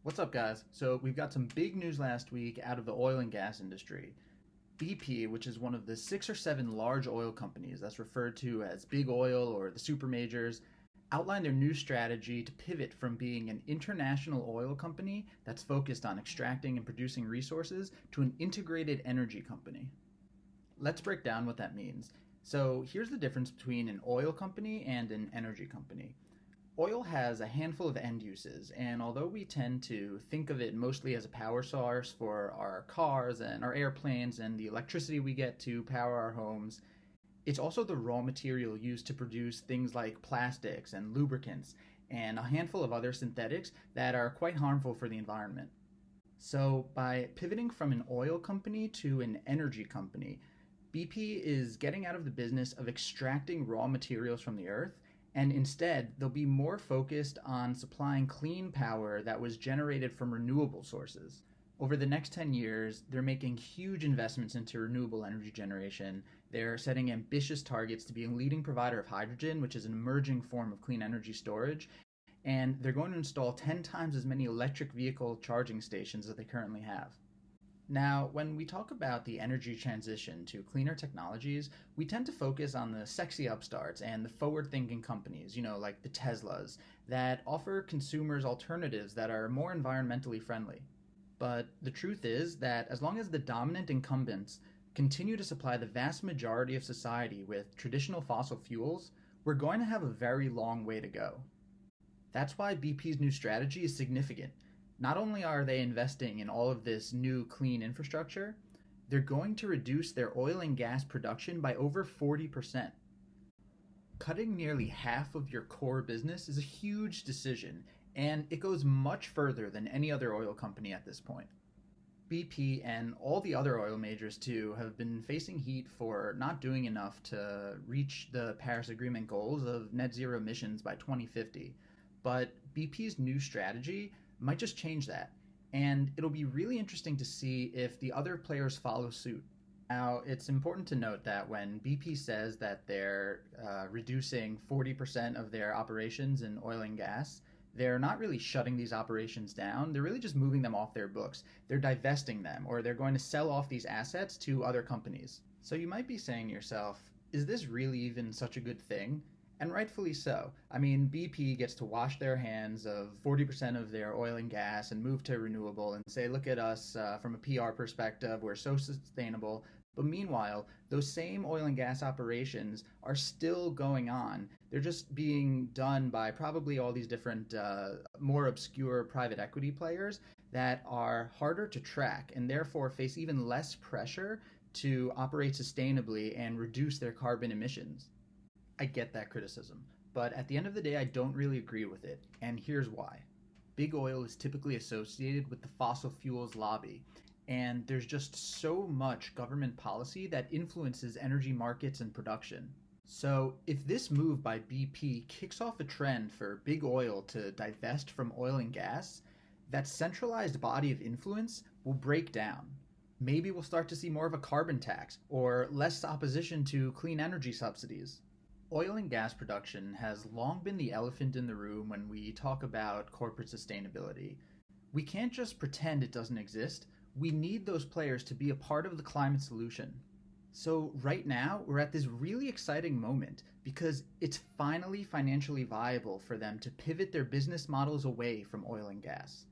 What's up, guys? So, we've got some big news last week out of the oil and gas industry. BP, which is one of the 6 or 7 large oil companies that's referred to as big oil or the supermajors, outlined their new strategy to pivot from being an international oil company that's focused on extracting and producing resources to an integrated energy company. Let's break down what that means. So, here's the difference between an oil company and an energy company. Oil has a handful of end uses, and although we tend to think of it mostly as a power source for our cars and our airplanes and the electricity we get to power our homes, it's also the raw material used to produce things like plastics and lubricants and a handful of other synthetics that are quite harmful for the environment. So, by pivoting from an oil company to an energy company, BP is getting out of the business of extracting raw materials from the earth, and instead they'll be more focused on supplying clean power that was generated from renewable sources. Over the next 10 years, they're making huge investments into renewable energy generation. They're setting ambitious targets to be a leading provider of hydrogen, which is an emerging form of clean energy storage, and they're going to install 10 times as many electric vehicle charging stations as they currently have. Now, when we talk about the energy transition to cleaner technologies, we tend to focus on the sexy upstarts and the forward thinking companies, like the Teslas, that offer consumers alternatives that are more environmentally friendly. But the truth is that as long as the dominant incumbents continue to supply the vast majority of society with traditional fossil fuels, we're going to have a very long way to go. That's why BP's new strategy is significant. Not only are they investing in all of this new clean infrastructure, they're going to reduce their oil and gas production by over 40%. Cutting nearly half of your core business is a huge decision, and it goes much further than any other oil company at this point. BP and all the other oil majors too have been facing heat for not doing enough to reach the Paris Agreement goals of net zero emissions by 2050. But BP's new strategy might just change that. And it'll be really interesting to see if the other players follow suit. Now, it's important to note that when BP says that they're reducing 40% of their operations in oil and gas, they're not really shutting these operations down. They're really just moving them off their books. They're divesting them, or they're going to sell off these assets to other companies. So you might be saying to yourself, is this really even such a good thing? And rightfully so. I mean, BP gets to wash their hands of 40% of their oil and gas and move to renewable and say, look at us from a PR perspective, we're so sustainable. But meanwhile, those same oil and gas operations are still going on. They're just being done by probably all these different, more obscure private equity players that are harder to track and therefore face even less pressure to operate sustainably and reduce their carbon emissions. I get that criticism, but at the end of the day, I don't really agree with it, and here's why. Big oil is typically associated with the fossil fuels lobby, and there's just so much government policy that influences energy markets and production. So, if this move by BP kicks off a trend for big oil to divest from oil and gas, that centralized body of influence will break down. Maybe we'll start to see more of a carbon tax or less opposition to clean energy subsidies. Oil and gas production has long been the elephant in the room when we talk about corporate sustainability. We can't just pretend it doesn't exist. We need those players to be a part of the climate solution. So right now, we're at this really exciting moment because it's finally financially viable for them to pivot their business models away from oil and gas.